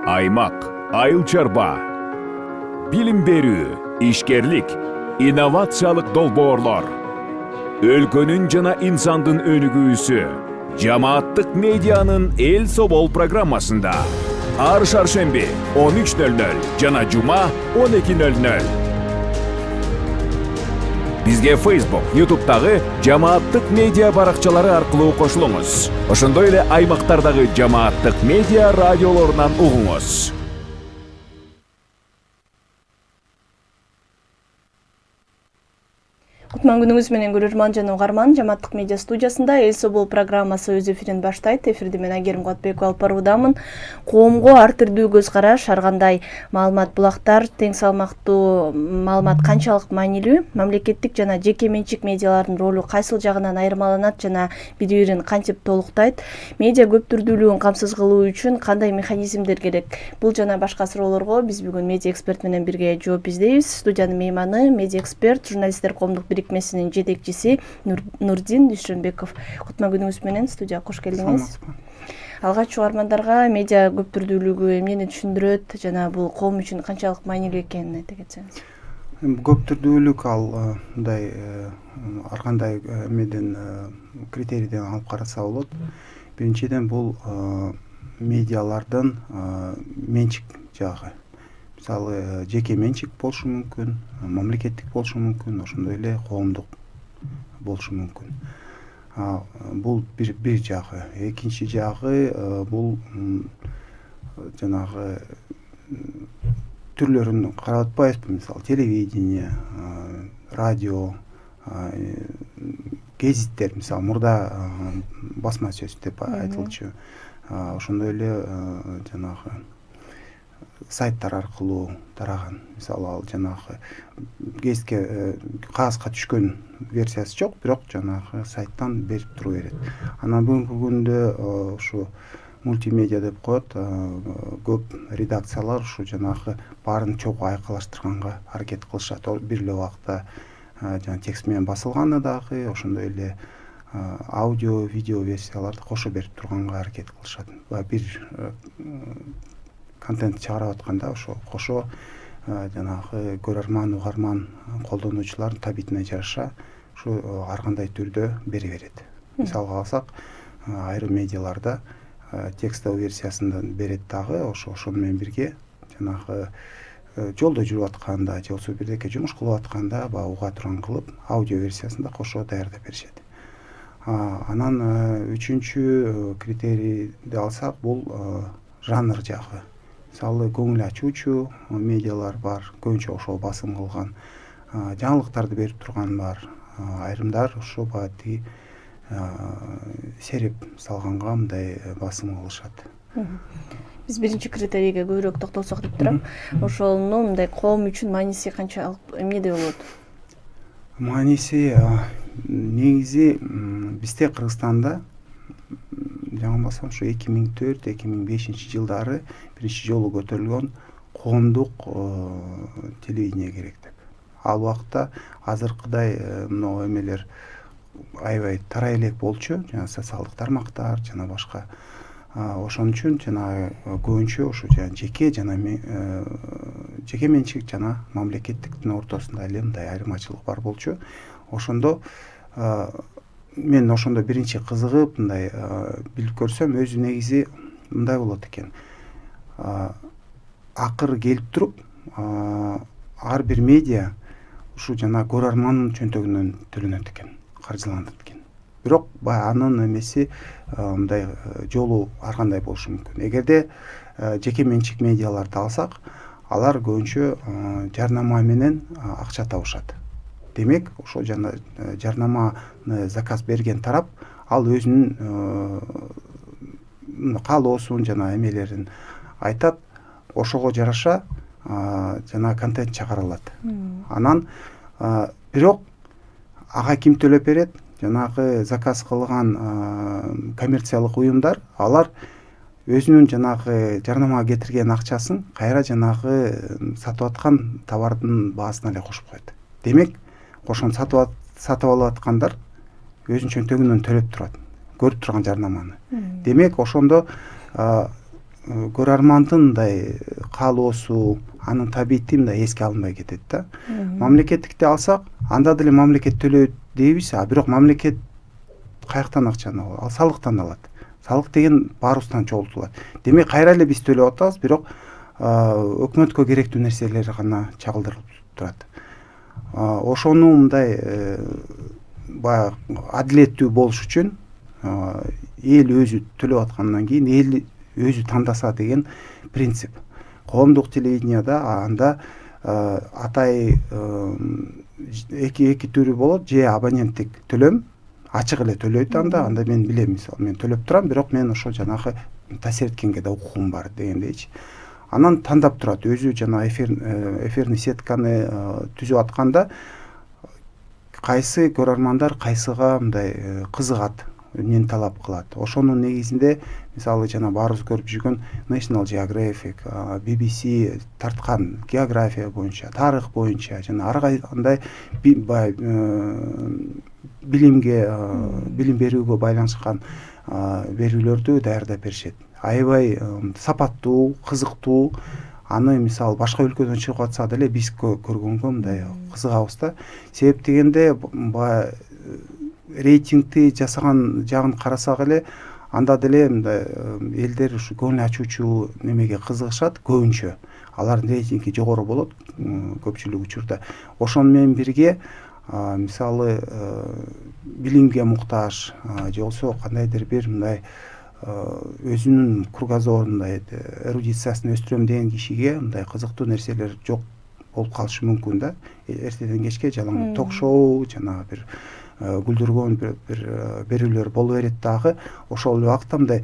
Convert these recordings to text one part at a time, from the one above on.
аймак, айыл чарба, билим берүү, ишкерлик, инновациялык долбоорлор, өлкөнүн жана инсандын өнүгүүсү, жамааттык медианын эл собол программасында ар шаршемби 13:00 жана жума 12:00. Бизге Facebook, YouTube'дагы жамааттык медиа баракчалары аркылуу кошулуңуз. Ошондой эле аймактардагы жамааттык медиа радиолорунан угуңуз. Кутман күнүңүз менен көрөрман жана угарман, жамааттык медиа студиясында эл собол программасы өз эфирин баштайт. Эфирди мен Айгерим Куатбекова алып баруудамын. Коомго ар түрдүү көз караш, ар кандай маалымат булактар, тең салмактуу маалымат канчалык маанилүү, мамлекеттик жана жеке менчик медиалардын ролу кайсыл жагынан айырмаланат жана бири-бирин кантип толуктайт, медиа көп түрдүүлүгүн камсыз кылуу үчүн кандай механизмдер керек? Бул жана башка суроолорго биз бүгүн медиа эксперт менен бирге жооп издейбиз. Студиянын мейманы медиа эксперт, журналисттер коомдук бирикмесинин жетекчиси Нурдин Дүйшөнбеков. Кутман күнүңүз менен студияга кош келдиңиз. Алгач угармандарга медиа көп түрдүүлүгү эмнени түшүндүрөт жана бул коом үчүн канчалык маанилүү экенин айта кетсеңиз. Көп түрдүүлүк ал мындай ар кандай эмеден критерийден алып караса болот. Биринчиден бул медиалардын менчик жагы. Мисалы, жеке менчик болушу мүмкүн, мамлекеттик болушу мүмкүн, ошондой эле коомдук болушу мүмкүн. Бул бир жагы. Экинчи жагы бул жанагы түрлөрүн карап атпайбызбы? Мисалы, телевидение, радио, гезиттер, мисалы, мурда басма сөз деп айтылчу. Ошондой эле жанагы сайттар аркылуу тараган. Мисалы, ал жанагы гезитке кагазга түшкөн версиясы жок, бирок жанагы сайттан берип туруп берет. Анан бүгүнкү күндө ушу мультимедиа деп коет, көп редакциялар ушу жанагы баарын чогуу айкалаштырганга аракет кылышат. Бир эле убакта жана текст менен басылганы дагы, ошондой эле аудио, видео версияларды кошо берип турганга аракет кылышат. Бир контент чыгарып атканда ошо кошо жанагы көрөрман, угарман, колдонуучулардын табитине жараша ушу ар кандай түрдө бери берет. Мисалга алсак, айрым медиаларда текстовый версиясынан берет дагы, ошону менен бирге жанагы жолдо жүрүп атканда же болбосо бирдеке жумуш кылып атканда уга турган кылып аудио версиясында кошо даярдап беришет. Анан үчүнчү критерийди алсак, бул жанр жагы. Мисалы, көңүл ачуучу медиалар бар, көбүнчө ошол басым кылган, жаңылыктарды берип турган бар. Айрымдар ошо бати серип салганга мындай басым кылышат. Биз биринчи критерийге көбүрөөк токтолсок деп турам. Ошонун мындай коом үчүн мааниси канчалык эмнеде болот? Мааниси негизи бизде Кыргызстанда жаңылбасам ушу 2004-2005 жылдары биринчи жолу көтөрүлгөн коомдук телевидение керек деп. Ал убакта азыркыдай мына эмелер аябай тарай элек болчу, жана социалдык тармактар жана башка. Ошон үчүн жана көбүнчө ушу жана жеке менчик жана мамлекеттиктин ортосунда эле мындай айырмачылык бар болчу. Ошондо мен ошондо биринчи кызыгып мындай билип көрсөм, өзү негизи мындай болот экен. Акыры келип туруп, ар бир медиа ушу жана көрөрмандын чөнтөгүнөн төлөнөт экен, каржыланат экен. Бирок анын эмеси мындай жолу ар кандай болушу мүмкүн. Эгерде жеке менчик медиаларды алсак, алар көбүнчө жарнама менен акча табышат. Демек, ошол жарнаманы заказ берген тарап, ал өзүнүн каалоосун жана эмелерин айтат, ошого жараша жана контент чыгара алат. Анан бирок ага ким төлөп берет? Жанагы заказ кылган коммерциялык уюмдар, алар өзүнүн жанагы жарнамага кетирген акчасын кайра жанагы сатып аткан товардын баасына эле кошуп коет. Демек, ошону сатып алып аткандар өзүнүн чөнтөгүнөн төлөп турат, көрүп турган жарнаманы. Демек, ошондо көрөрмандын мындай каалоосу, анын табити мындай эске алынбай кетет да. Мамлекеттикти алсак, анда деле мамлекет төлөйт дейбиз, бирок мамлекет каяктан акчаны алат? Ал салыктан алат. Салык деген баарыбыздан чогултулат. Демек кайра эле биз төлөп атабыз, бирок өкмөткө керектүү нерселер гана чагылдырылып турат. Ошону мындай баягы адилеттүү болуш үчүн эл өзү төлөп аткандан кийин эл өзү тандаса деген принцип. Коомдук телевиденияда анда атай эки түрү болот. Же абоненттик төлөм, ачык эле төлөйт анда мен билем, мисалы мен төлөп турам, бирок мен ошо жанагы таасир эткенге да укугум бар дегендейчи. Анан тандап турат, өзү жана эфирный сетканы түзүп атканда кайсы көрөрмандар кайсыга мындай кызыгат, эмнени талап кылат. Ошонун негизинде мисалы жана баарыбыз көрүп жүргөн National Geographic, BBC тарткан география боюнча, тарых боюнча жана ар кандай билим берүүгө байланышкан берүүлөрдү даярдап беришет. Аябай сапаттуу, кызыктуу. Аны мисалы башка өлкөдөн чыгып атса деле биз көргөнгө мындай кызыгабыз да. Себеп дегенде рейтингти жасаган жагын карасак эле, анда деле мындай элдер ушу көңүл ачуучу немеге кызыгышат көбүнчө. Алардын рейтинги жогору болот көпчүлүк учурда. Ошону менен бирге мисалы билимге муктаж же болбосо кандайдыр бир мындай өзүнүн кругозорундай эрудициясын өстүрөм деген кишиге мындай кызыктуу нерселер жок болуп калышы мүмкүн да. Эртеден кечке жалаң ток-шоу жана бир гүлдүргөн бир берүүлөр боло берет дагы. Ошол эле убакта мындай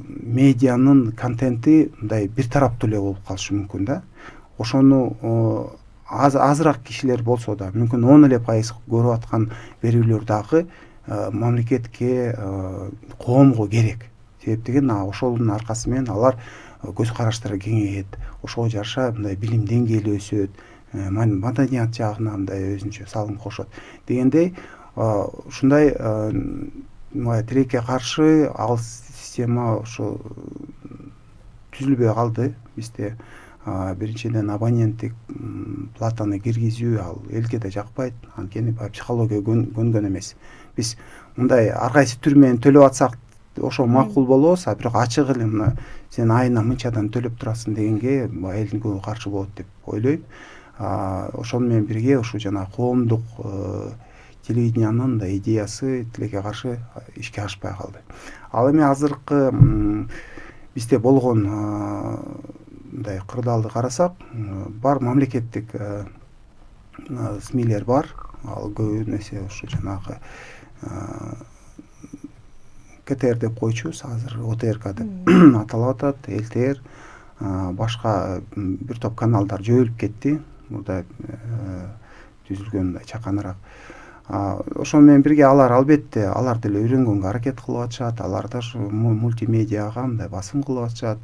медианын контенти мындай бир тараптуу эле болуп калышы мүмкүн да. Ошону азыраак кишилер болсо да, мүмкүн 10% көрүп аткан берүүлөр дагы мамлекетке, коомго керек. Себеп деген ошонун аркасы менен алар көз караштары кеңейет. Ошого жараша мындай билим деңгээли өсөт, маданият жагына мындай өзүнчө салым кошот дегендей, ушундай тилекке каршы ал система ошо түзүлбөй калды бизде. Биринчиден абоненттик платаны киргизүү ал элге да жакпайт, анткени психологияга көнгөн эмес. Биз мындай ар кайсы түр менен төлөп атсак ошо макул болобуз, бирок ачык эле мына сен айына мынчадан төлөп турасың дегенге элдин көбү каршы болот деп ойлойм. Ошону менен бирге ушу жана коомдук телевидениянын да идеясы тилекке каршы ишке ашпай калды. Ал эми азыркы бизде болгон мындай кырдаалды карасак, бар мамлекеттик СМИлер бар. Ал көбүн эсе ушу жанагы КТР деп койчубуз, азыр ОТРК деп аталып атат, ЛТР, башка бир топ каналдар жойулуп кетти. Мурда түзүлгөн чаканыраак. Ошону менен бирге алар албетте алар деле үйрөнгөнгө аракет кылып атышат, алар да мультимедиага мындай басым кылып атышат,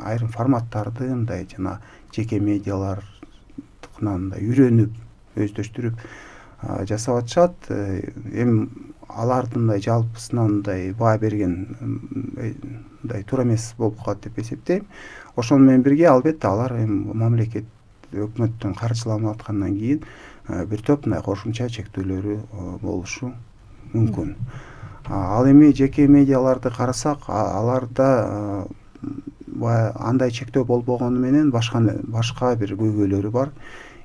айрым форматтарды мындай жана жеке медиалардыкынан мындай үйрөнүп, өздөштүрүп жасап атышат. Эми алардын мындай жалпысынан мындай баа берген мындай туура эмес болуп калат деп эсептейм. Ошону менен бирге албетте алар эми мамлекет өкмөттөн каржыланып аткандан кийин бир топ мындай кошумча чектөөлөрү болушу мүмкүн. Ал эми жеке медиаларды карасак, аларда андай чектөө болбогону менен башка бир көйгөйлөрү бар.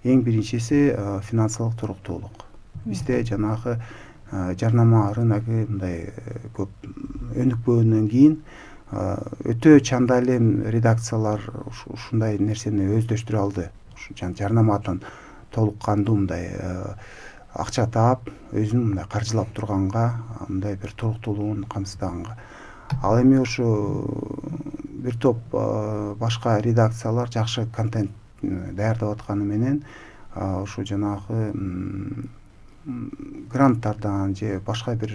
Эң биринчиси финансылык туруктуулук. Бизде жанагы жарнама рыногу мындай көп өнүкпөгөндөн кийин өтө чанда эле редакциялар ушундай нерсени өздөштүрө алды. Жарнамадан толук кандуу мындай акча таап, өзүн мындай каржылап турганга, мындай бир туруктуулугун камсыздаганга. Ал эми ушу бир топ башка редакциялар жакшы контент даярдап атканы менен ушу жанагы гранттардан же башка бир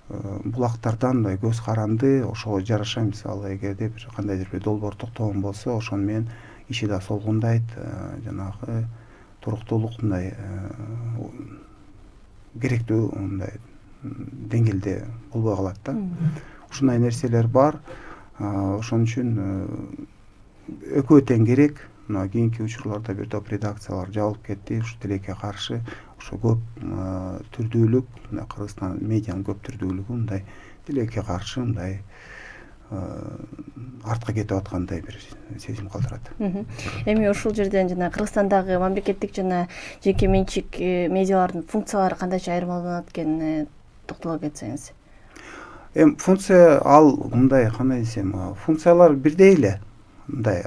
булактардан мындай көз каранды, ошого жараша мисалы эгерде бир кандайдыр бир долбоор токтогон болсо, ошону менен иши да солгундайт, жанагы туруктуулук мындай керектүү мындай деңгээлде болбой калат да. ушундай нерселер бар. Ошон үчүн экөө тең керек. Мына кийинки учурларда бир топ редакциялар жабылып кетти. Ушу тилекке каршы ошо көп түрдүүлүк, Кыргызстан медианын көп түрдүүлүгү мындай тилекке каршы мындай артка кетип аткандай бир сезим калтырат. Эми ушул жерден жана Кыргызстандагы мамлекеттик жана жеке менчик медиалардын функциялары кандайча айырмаланат экенине токтоло кетсеңиз. Функция ал мындай, кандай десем, функциялар бирдей эле. Мындай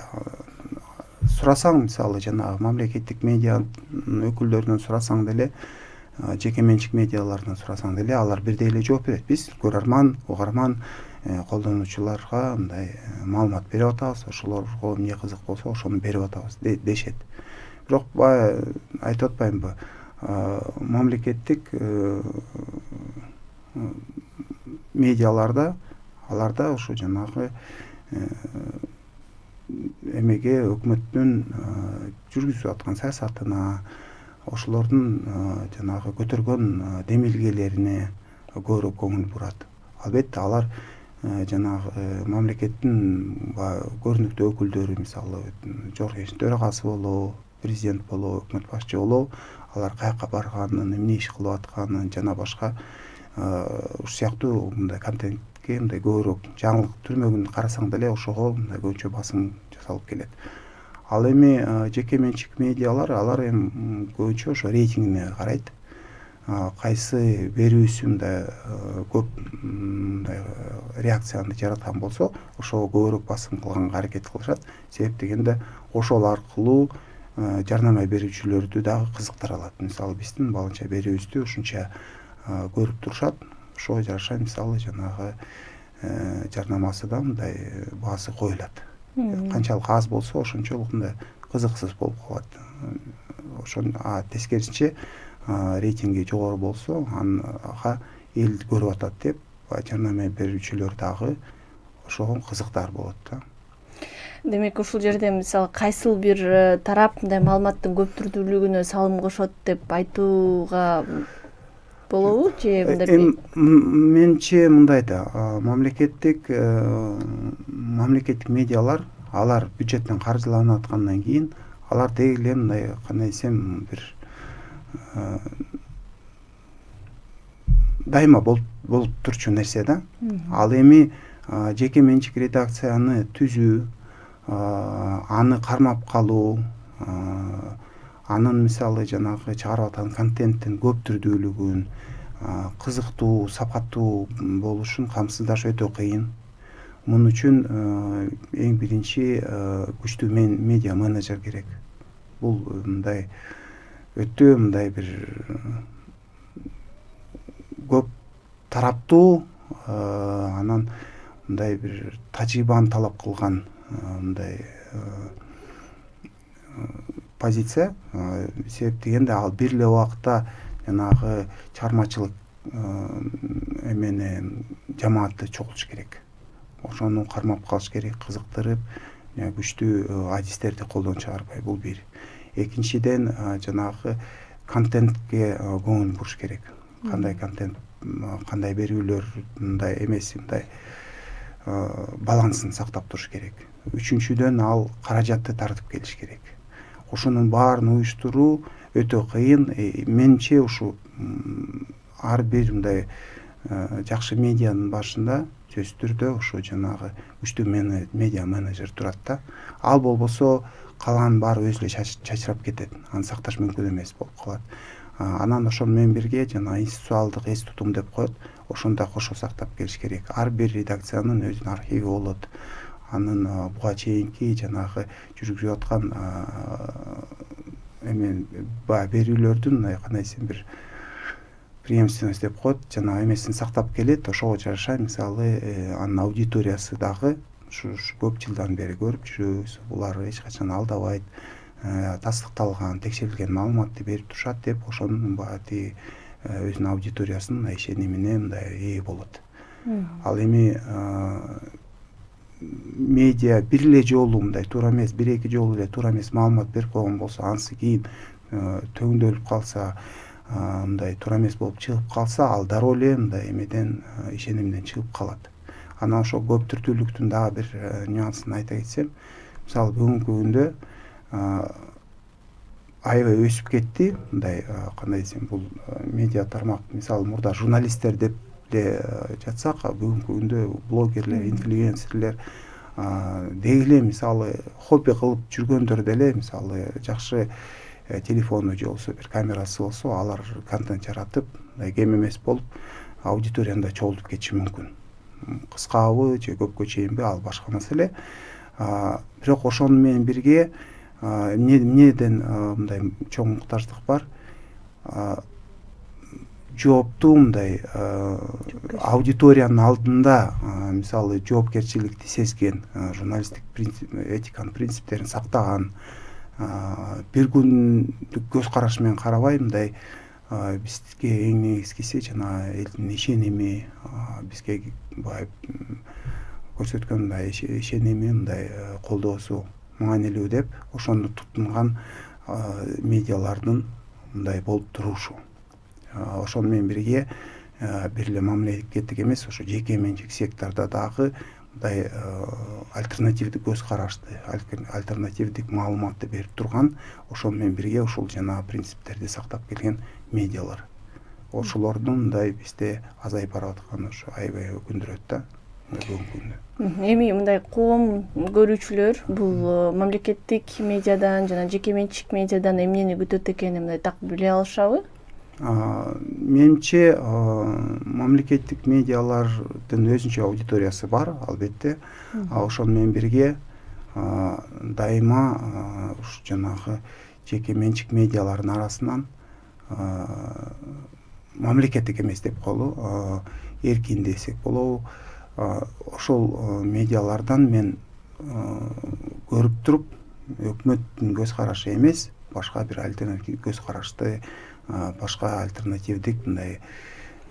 сурасаң, мисалы жанагы мамлекеттик медианын өкүлдөрүнөн сурасаң деле, жеке менчик медиалардан сурасаң деле, алар бирдей эле жооп берет. Биз көрөрман, угарман, колдонуучуларга мындай маалымат берип атабыз, ошолорго эмне кызык болсо ошону берип атабыз дешет. Бирок баягы айтып атпаймынбы, мамлекеттик медиаларда, аларда ошо жанагы эмеге, өкмөттүн жүргүзүп аткан саясатына, ошолордун жанагы көтөргөн демилгелерине көбүрөөк көңүл бурат. Албетте алар жанагы мамлекеттин көрүнүктүү өкүлдөрү, мисалы Жогорку Кеңештин төрагасы болобу, президент болобу, өкмөт башчы болобу, алар каяка барганын, эмне иш кылып атканын жана башка ушул сыяктуу мындай контентке мындай көбүрөөк жаңылык түрмөгүн карасаң деле ошого мындай көбүнчө басым жасалып келет. Ал эми жеке менчик медиалар, алар эми көбүнчө ошо рейтингине карайт. Кайсы берүүсү мындай көп мындай реакцияны жараткан болсо, ошого көбүрөөк басым кылганга аракет кылышат. Себеп дегенде ошол аркылуу жарнама берүүчүлөрдү дагы кызыктыра алат. Мисалы биздин баланча берүүбүздү ушунча көрүп турушат. Ошого жараша мисалы жанагы жарнамасы да мындай баасы коюлат. Канчалык аз болсо ошончолук мындай кызыксыз болуп калат. Ошон тескерисинче рейтинги жогору болсо, ага эл көрүп атат деп жарнама берүүчүлөр дагы ошого кызыктар болот да. Демек ушул жерде мисалы кайсыл бир тарап мындай маалыматтын көп түрдүүлүгүнө салым кошот деп айтууга болобу же мындай? Менче мындай да, мамлекеттик медиалар, алар бюджеттен каржыланып аткандан кийин, алар деги эле мындай, кандай десем, бир дайыма болуп турчу нерсе да. Ал эми жеке менчик редакцияны түзүү, аны кармап калуу, анын мисалы жанагы чыгарып аткан контенттин көп түрдүүлүгүн, кызыктуу, сапаттуу болушун камсыздаш өтө кыйын. Мун үчүн эң биринчи күчтүү медиа менеджер керек. Бул мындай өтө мындай бир көп тараптуу, анан мындай бир тажрыйбаны талап кылган мындай позиция. Себеп дегенде ал бир эле убакта жанагы чыгармачылык эмени жамаатты чогултуш керек. Ошону кармап калыш керек, кызыктырып, күчтүү адистерди колдон чыгарбай. Бул бир. Экинчиден жанагы контентке көңүл буруш керек. Кандай контент, кандай берүүлөр мындай эмеси, мындай балансын сактап туруш керек. Үчүнчүдөн ал каражатты тартып келиш керек. Ошонун баарын уюштуруу өтө кыйын. Менче ушу ар бир мындай жакшы медианын башында сөзсүз түрдө ошо жанагы күчтүү медиа менеджер турат да. Ал болбосо калган баары өзү эле чачырап кетет. Аны сакташ мүмкүн эмес болуп калат. Анан ошол менен бирге жана институциалдык эс тутум деп коет. Ошондо кошо сактап келиш керек. Ар бир редакциянын өзүнүн архиви болот. Анын буга чейинки жанагы жүргүзүп аткан берүүлөрдүн, кандай десем, бир преемственность деп коет, жана эмесин сактап келет. Ошого жараша мисалы анын аудиториясы дагы ушу көп жылдан бери көрүп жүрөбүз. Булар эч качан алдабайт, тастыкталган, текшерилген маалыматты берип турушат деп ошонун тиги өзүнүн аудиториясынын ишенимине мындай ээ болот. Ал эми медиа бир эле жолу мындай туура эмес, бир-эки жолу эле туура эмес маалымат берип койгон болсо, анысы кийин төгүндөлүп калса, мындай туура эмес болуп чыгып калса, ал дароо эле мындай эмеден, ишенимден чыгып калат. Анан ошо көп түрдүүлүктүн дагы бир нюансын айта кетсем, мисалы бүгүнкү күндө аябай өсүп кетти. Мындай кандай десем, бул медиа тармак, мисалы мурда журналисттер деп эле жатсак, бүгүнкү күндө блогерлер, инфлюенсерлер деги эле мисалы хобби кылып жүргөндөр деле, мисалы жакшы телефону же болбосо бир камерасы болсо, алар контент жаратып, кем эмес болуп аудиторияны да чогултуп кетиши мүмкүн. Кыскабы же көпкө чейинби, ал башка маселе. Бирок ошону менен бирге эмнеден мындай чоң муктаждык бар. Жооптуу мындай аудиториянын алдында мисалы жоопкерчиликти сезген, журналисттик этиканын принциптерин сактаган, бир күндүк көз караш менен карабай, мындай бизге эң негизгиси жана элдин ишеними, бизге баягы көрсөткөн мындай ишеними, мындай колдоосу маанилүү деп ошону тутунган медиалардын мындай болуп турушу. Ошону менен бирге бир эле мамлекеттик эмес, ошо жеке менчик сектордо дагы мындай альтернативдик көз карашты, альтернативдик маалыматты берип турган, ошону менен бирге ушул жана принциптерди сактап келген медиалар. Ошолордун мындай бизде азайып барып атканы ошо аябай өкүндүрөт да бүгүнкү күндө. Эми мындай коом көрүүчүлөр бул мамлекеттик медиадан жана жеке менчик медиадан эмнени күтөт экенин мындай так биле алышабы? Менимче мамлекеттик медиалардын өзүнчө аудиториясы бар, албетте. Ошону менен бирге дайыма ушу жанагы жеке менчик медиалардын арасынан мамлекеттик эмес деп коелу, эркин десек болобу, ошол медиалардан мен көрүп туруп, өкмөттүн көз карашы эмес, башка бир альтернатив көз карашты, башка альтернативдик мындай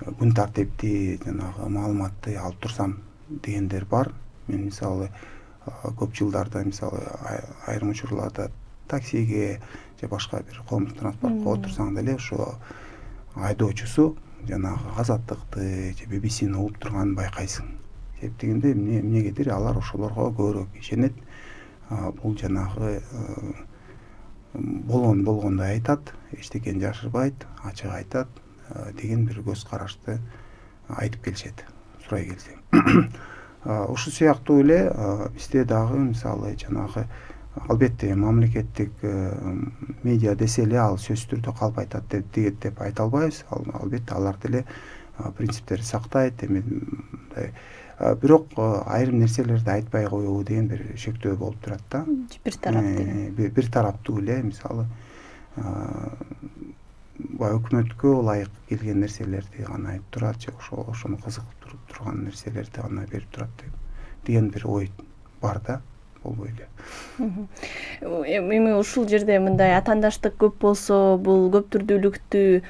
күн тартипти жанагы маалыматты алып турсам дегендер бар. Мен мисалы көп жылдарда мисалы айрым учурларда таксиге же башка бир коомдук транспортко отурсаң деле ошо айдоочусу жанагы Азаттыкты же BBC-ни угуп турганын байкайсың. Себеп дегенде эмнегедир алар ошолорго көбүрөөк ишенет. Бул жанагы болгондой айтат, эчтекени жашырбайт, ачык айтат деген бир көз карашты айтып келишет, сурай келсең. Ушул сыяктуу эле бизде дагы мисалы жанагы албетте мамлекеттик медиа десе эле ал сөзсүз түрдө калп айтат деп айта албайбыз. Албетте алар деле принциптерди сактайт, бирок айрым нерселерди айтпай коюу деген бир шектөө болуп турат да. Бир тараптуу эле мисалы өкмөткө ылайык келген нерселерди гана айтып турат, же ошону кызыктырып турган нерселерди гана берип турат деген бир ой бар да, болбой эле. Эми ушул жерде мындай атаандаштык көп болсо, бул көп түрдүүлүктү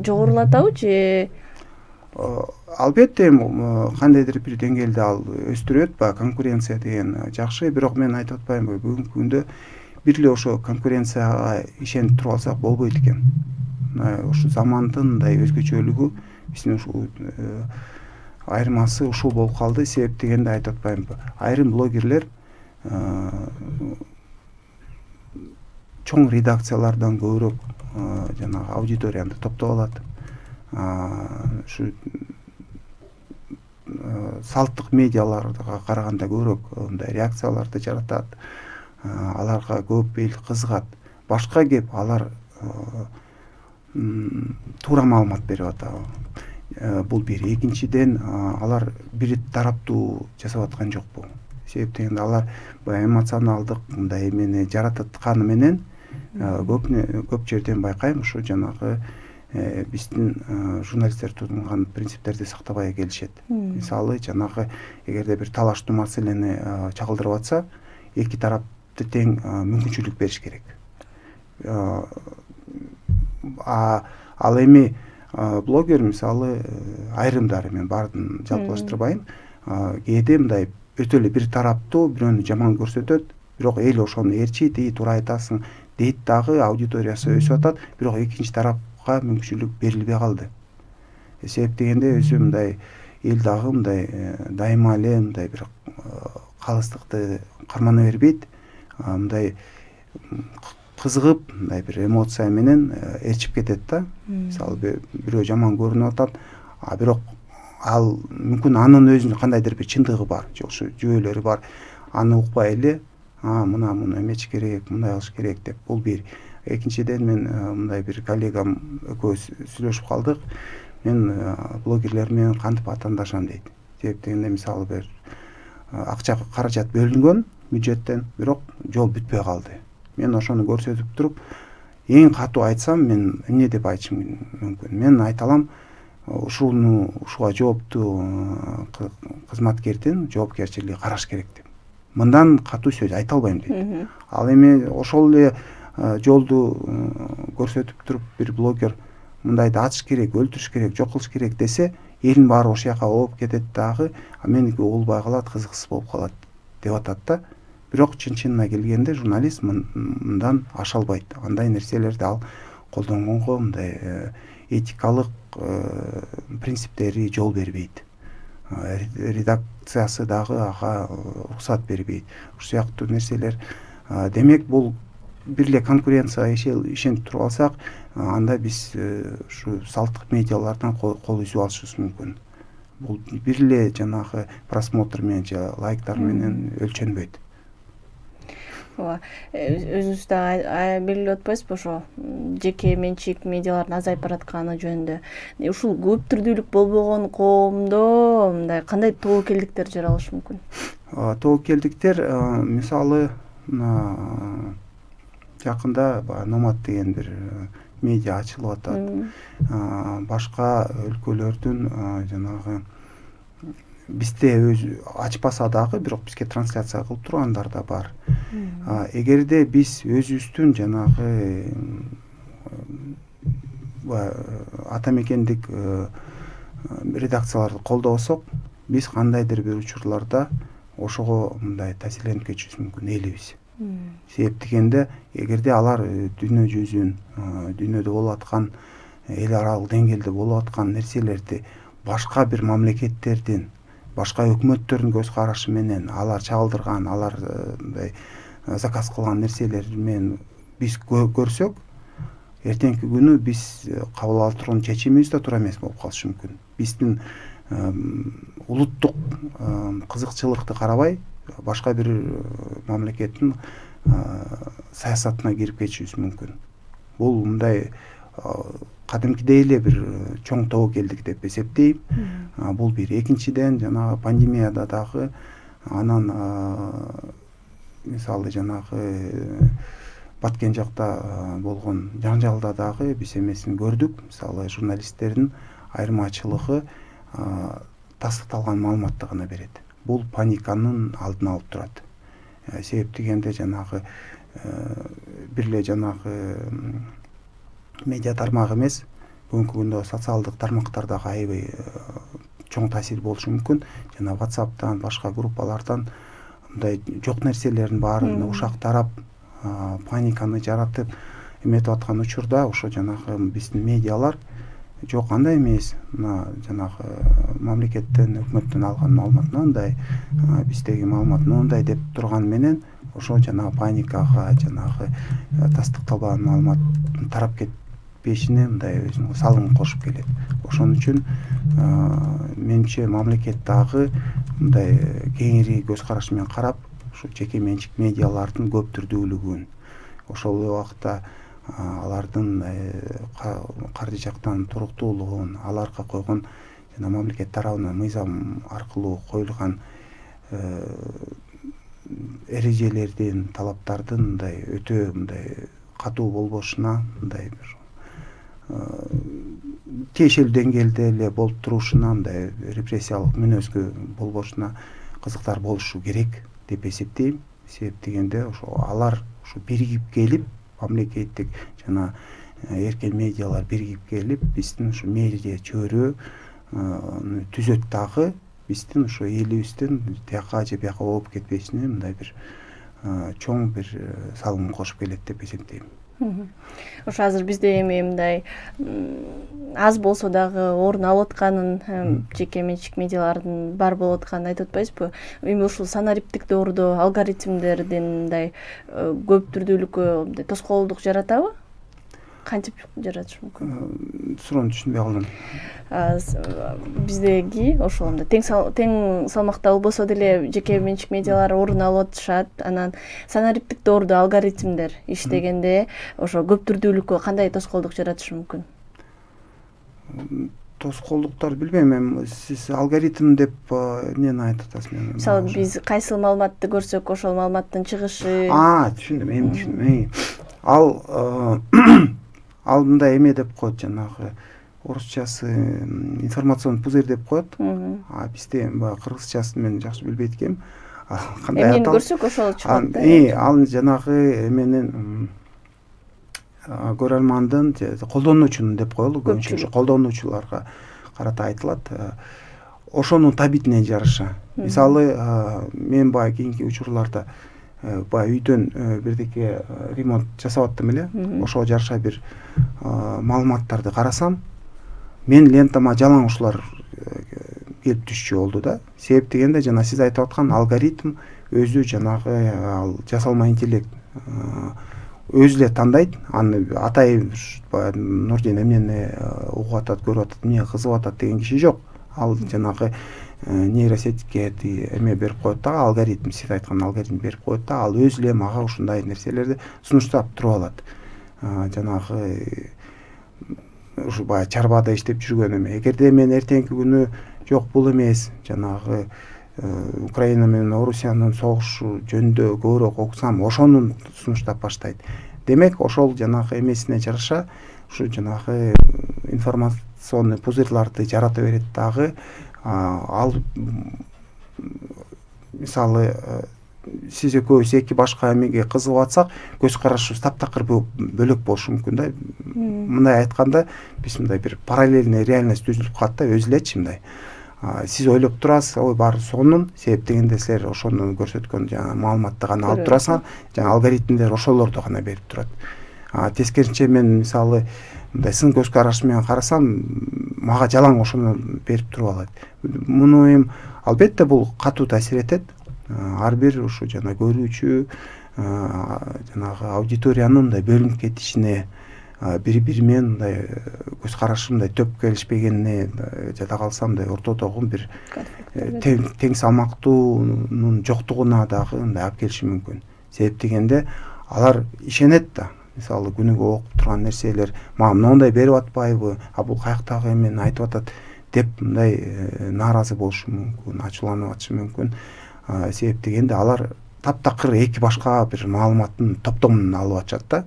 жогорулатабы же? Албетте кандайдыр бир деңгээлде ал өстүрөт, конкуренция деген жакшы, бирок мен айтып атпаймынбы, бүгүнкү күндө бир эле ошо конкуренцияга ишенип туруп алсак болбойт экен. Ушу замандын мындай өзгөчөлүгү биздин ушул айырмасы ушул болуп калды. Себеп дегенде айтып атпаймынбы, айрым блогерлер чоң редакциялардан көбүрөөк жанагы аудиторияны топтоп алат. Ушу салттык медиаларга караганда көбүрөөк мындай реакцияларды жаратат, аларга көп эл кызыгат. Башка кеп алар туура маалымат берип атабы? Бул бир. Экинчиден, алар бир тараптуу жасап аткан жокпу? Себеп дегенде алар эмоционалдык мындай эмени жаратканы менен көп жерден байкайм, ушу жанагы биздин журналисттер тутунган принциптерди сактабай келишет. Мисалы жанагы эгерде бир талаштуу маселени чагылдырып атса, эки тарапты тең мүмкүнчүлүк бериш керек. Ал эми блогер мисалы айрымдары, мен баарын жалпылаштырбайм, кээде мындай өтө эле бир тараптуу бирөөнү жаман көрсөтөт, бирок эл ошону ээрчийт, туура айтасың дейт дагы, аудиториясы өсүп атат, бирок экинчи тарапка мүмкүнчүлүк берилбей калды. Себеп дегенде өзү мындай эл дагы мындай дайыма эле мындай бир калыстыкты кармана бербейт, мындай кызыгып мындай бир эмоция менен ээрчип кетет да. Мисалы бирөө жаман көрүнүп атат, а бирок ал мүмкүн анын өзүнүн кандайдыр бир чындыгы бар, же ошо жүйөлөрү бар. Аны укпай эле муну эметиш керек, мындай кылыш керек деп. Бул бир. Экинчиден мен мындай бир коллегам экөөбүз сүйлөшүп калдык. Мен блогерлер менен кантип атаандашам дейт. Себеп дегенде мисалы бир акча каражат бөлүнгөн бюджеттен, бирок жол бүтпөй калды. Мен ошону көрсөтүп туруп, эң катуу айтсам мен эмне деп айтышым мүмкүн. Мен айталам, ушуга жооптуу кызматкердин жоопкерчилиги караш керек деп. Мындан катуу сөз айта албайм дейт. Ал эми ошол эле жолду көрсөтүп туруп бир блогер мындайды атыш керек, өлтүрүш керек, жок кылыш керек десе, элдин баары ошол жака ооп кетет дагы, меники угулбай калат, кызыксыз болуп калат деп атат да. Бирок чын-чынына келгенде журналист мындан аша албайт. Андай нерселерди ал колдонгонго мындай этикалык принциптери жол бербейт. Редакциясы дагы ага уруксат бербейт. Ушул сыяктуу нерселер. Демек бул бир эле конкуренцияга ишенип туруп алсак, анда биз ушу салттык медиалардан кол үзүп алышыбыз мүмкүн. Бул бир эле жанагы просмотр менен же лайктар менен өлчөнбөйт. Ооба, өзүңүз да белгилеп атпайсызбы ошо жеке менчик медиалардын азайып баратканы жөнүндө? Ушул көп түрдүүлүк болбогон коомдо мындай кандай тобокелдиктер жаралышы мүмкүн? Тобокелдиктер мисалы жакында Номад деген бир медиа ачылып атат. Башка өлкөлөрдүн жанагы бизде өзү ачпаса дагы, бирок бизге трансляция кылып тургандар да бар. Эгерде биз өзүбүздүн жанагы атамекендик редакцияларды колдобосок, биз кандайдыр бир учурларда ошого мындай таасирленип кетишибиз мүмкүн элибиз. Себеп дегенде, эгерде алар дүйнө жүзүн, дүйнөдө болуп аткан, эл аралык деңгээлде болуп аткан нерселерди башка бир мамлекеттердин, башка өкмөттөрдүн көз карашы менен алар чагылдырган, алар заказ кылган нерселер менен биз көрсөк, эртеңки күнү биз кабыл ала турган чечимибиз да туура эмес болуп калышы мүмкүн. Биздин улуттук кызыкчылыкты карабай, башка бир мамлекеттин саясатына кирип кетишибиз мүмкүн. Бул мындай кадимкидей эле бир чоң тобокелдик деп эсептейм. Бул бир. Экинчиден, жанагы пандемияда дагы анан мисалы жанагы Баткен жакта болгон жаңжалда дагы биз эмесин көрдүк. Мисалы журналисттердин айырмачылыгы тастыкталган маалыматты гана берет. Бул паниканын алдын алып турат. Себеп дегенде жанагы бир эле жанагы медиа тармак эмес, бүгүнкү күндө социалдык тармактардагы аябай чоң таасир болушу мүмкүн. Жана WhatsApp'тан, башка группалардан мындай жок нерселердин баарын ушак тарап, паниканы жаратып эметип аткан учурда, ошо жанагы биздин медиалар жок андай эмес, мына жанагы мамлекеттен, өкмөттөн алган маалымат мындай, биздеги маалымат мындай деп турган менен ошо жанагы паникага, жанагы тастыкталбаган маалыматтын тарап кетпешине мындай өзүнүн салымын кошуп келет. Ошон үчүн менимче мамлекет дагы мындай кеңири көз караш менен карап, ушу жеке менчик медиалардын көп түрдүүлүгүн, ошол эле убакта алардын каржы жактан туруктуулугун, аларга койгон жана мамлекет тарабынан мыйзам аркылуу коюлган эрежелердин, талаптардын мындай өтө мындай катуу болбошуна, мындай бир тиешелүү деңгээлде эле болуп турушуна, мындай репрессиялык мүнөзгө болбошуна кызыктар болушу керек деп эсептейм. Себеп дегенде ошо алар ушу биригип келип, мамлекеттик жана эркен медиалар биригип келип, биздин ушу медиа чөйрө түзөт дагы, биздин ушу элибиздин тияка же бияка ооп кетпесине мындай бир чоң бир салымын кошуп келет деп эсептейм. Ошо азыр бизде эми мындай аз болсо дагы орун алып атканын, жеке менчик медиалардын бар болуп атканын айтып атпайсызбы? Эми ушул санариптик доордо алгоритмдердин мындай көп түрдүүлүккө мындай тоскоолдук жаратабы? Кантип жаратышы мүмкүн? Суроону түшүнбөй калдым. Биздеги ошол мындай тең салмакталуу болсо деле жеке менчик медиалар орун алып атышат. Анан санариптик доордо алгоритмдер иштегенде ошо көп түрдүүлүккө кандай тоскоолдук жаратышы мүмкүн? Тоскоолдуктар билбейм, эми сиз алгоритм деп эмнени айтып атасыз? Мисалы биз кайсыл маалыматты көрсөк, ошол маалыматтын чыгышы. Түшүндүм, эми түшүндүм. Ал мындай эме деп коет, жанагы орусчасы информационный пузырь деп коет. Бизде баягы кыргызчасын мен жакшы билбейт экенмин. Кандай эмнени көрсөк ошол чыгат да. Ал жанагы эменин көрөрмандын колдонуучунун деп коелу, көпчүлүк колдонуучуларга карата айтылат. Ошонун табитине жараша. Мисалы, мен баягы кийинки учурларда баягы үйдөн бирдеке ремонт жасап аттым эле. Ошого жараша бир маалыматтарды карасам, мен лентама жалаң ушулар келип түшчү болду да. Себеп дегенде жана сиз айтып аткан алгоритм өзү жанагы ал жасалма интеллект өзү эле тандайт. Аны атайын Нурдин эмнени угуп атат, көрүп атат, эмне кызып атат деген киши жок. Ал жанагы нейросетке эме берип коет да, алгоритм, сиз айткан алгоритм берип коет да, ал өзү эле мага ушундай нерселерди сунуштап туруп алат. Жанагы ушу баягы чарбада иштеп жүргөн эме. Эгерде мен эртеңки күнү жок бул эмес, жанагы Украина менен Орусиянын согушу жөнүндө көбүрөөк окусам, ошону сунуштап баштайт. Демек, ошол жанагы эмесине жараша ушу жанагы информационный пузырьларды жарата берет дагы. Ал мисалы сиз экөөбүз эки башка эмеге кызыгып атсак, көз карашыбыз таптакыр бөлөк болушу мүмкүн да. Мындай айтканда, биз мындай бир параллельный реальность түзүлүп калат да, өзү элечи мындай. Сиз ойлоп турасыз, ой баары сонун, себеп дегенде силер ошону көрсөткөн жана маалыматты гана алып турасыңар, жана алгоритмдер ошолорду гана берип турат. Тескерисинче мен мисалы мындай сын көз караш менен карасам, мага жалаң ошону берип туруп алат. Муну эми албетте бул катуу таасир этет. Ар бир ушу жана көрүүчү жанагы аудиториянын мындай бөлүнүп кетишине, бири-бири менен мындай көз карашы мындай төп келишпегенине жада калса мындай ортодогу бир тең салмактуунун жоктугуна дагы мындай алып келиши мүмкүн. Себеп дегенде алар ишенет да. Мисалы күнүгө окуп турган нерселер, мага мындай берип атпайбы, бул каяктагы эмени айтып атат деп мындай нааразы болушу мүмкүн, ачууланып атышы мүмкүн. Себеп дегенде алар таптакыр эки башка бир маалыматтын топтомун алып атышат да.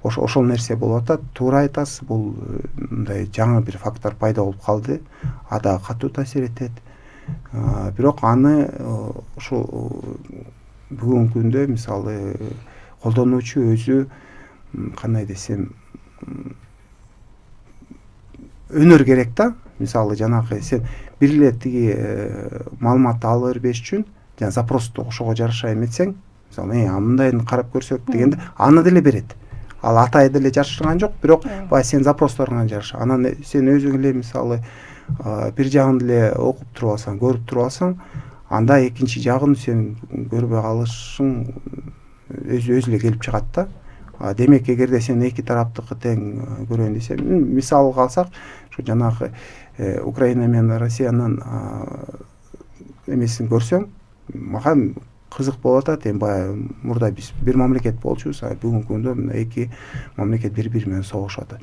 Ошол нерсе болуп атат. Туура айтасыз, бул мындай жаңы бир фактор пайда болуп калды. Ада катуу таасир этет. Бирок аны ушу бүгүнкү күндө мисалы колдонуучу өзү кандай десем өнөр керек да. Мисалы жанагы сен бир эле тиги маалыматты алып бербеш үчүн жана запросту ошого жараша эметсең, мисалы мындайын карап көрсөк дегенде аны деле берет. Ал атай деле жашырган жок, бирок баягы сен запросторуңа жараша. Анан сен өзүң эле мисалы бир жагын деле окуп туруп алсаң, көрүп туруп алсаң, анда экинчи жагын сен көрбөй калышың өзү эле келип чыгат да. Демек, эгерде сен эки тараптыкы тең көрөйүн десең, мисалга алсак, ушу жанагы Украина менен Россиянын эмесин көрсөң, мага кызык болуп атат. Эми баягы мурда биз бир мамлекет болчубуз, бүгүнкү күндө эки мамлекет бири-бири менен согушуп атат.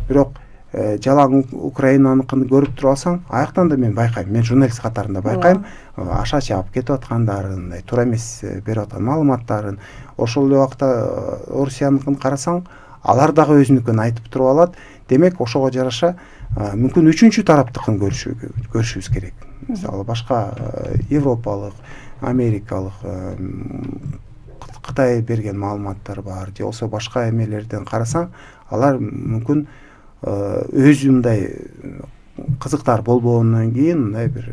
Бирок жалаң Украинаныкын көрүп туруп алсаң, аяктан да мен байкайм, мен журналист катарында байкайм, аша чаап кетип аткандарын, туура эмес берип аткан маалыматтарын. Ошол эле убакта Орусияныкын карасаң, алар дагы өзүнүкүн айтып туруп алат. Демек, ошого жараша мүмкүн үчүнчү тараптыкын көрүшүбүз керек. Мисалы башка европалык, америкалык, Кытай берген маалыматтар бар, же болбосо башка эмелерден карасаң, алар мүмкүн өзү мындай кызыктар болбогондон кийин мындай бир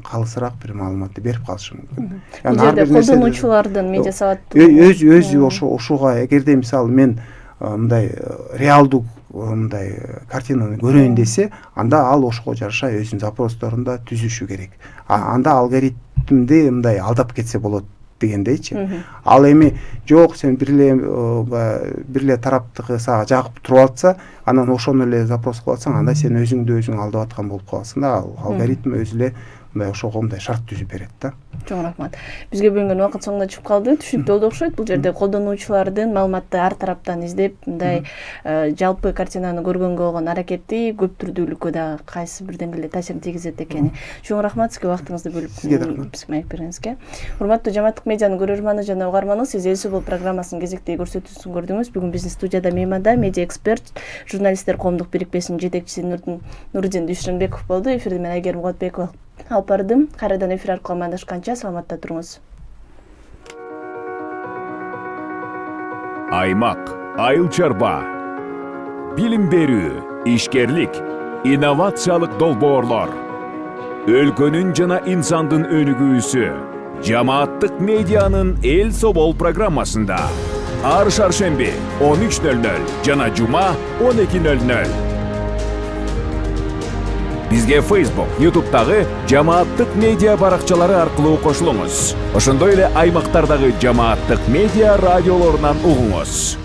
калысыраак бир маалыматты берип калышы мүмкүн. Бул жерде колдонуучулардын медиа сабаттуулугу өзү ошуга эгерде мисалы мен мындай реалдуу мындай картинаны көрөйүн десе, анда ал ошого жараша өзүнүн запросторун да түзүшү керек. Анда алгоритмди мындай алдап кетсе болот дегендейчи. Ал эми жок, сен бир эле тараптыкы сага жагып туруп атса, анан ошону эле запрос кылып атсаң, анда сен өзүңдү өзүң алдап аткан болуп каласың да. Ал алгоритм өзү эле мындай ошого мындай шарт түзүп берет да. Чоң рахмат. Бизге бөлүнгөн убакыт соңуна чыгып калды. Түшүнүктүү болду окшойт. Бул жерде колдонуучулардын маалыматты ар тараптан издеп, мындай жалпы картинаны көргөнгө болгон аракети көптүрдүүлүккө да кайсы бир деңгээлде таасирин тийгизет экени. Чоң рахмат сизге убактыңызды бөлүп бизге маек бергениңизге. Урматтуу Жамааттык медианын көрөрманы жана угарманы, сиз Эл Собол программасынын кезектеги көрсөтүүсүн көрдүңүз. Бүгүн биздин студияда мейманда медиа эксперт, журналисттер коомдук бирикмесинин жетекчиси Нурдин Дүйшөнбеков болду. Эфирди мен Айгерим Котбекова алып бардым. Кайрадан эфир аркылуу амандашканча саламатта туруңуз. Аймак, айыл чарба, билим берүү, ишкерлик, инновациялык долбоорлор, өлкөнүн жана инсандын өнүгүүсү Жамааттык медианын Эл Собол программасында ар шаршемби 13:00 жана жума 12:00. Бизге Facebook, YouTube'дагы Жамааттык медиа баракчалары аркылуу кошулуңуз. Ошондой эле аймактардагы Жамааттык медиа радиолорунан угуңуз.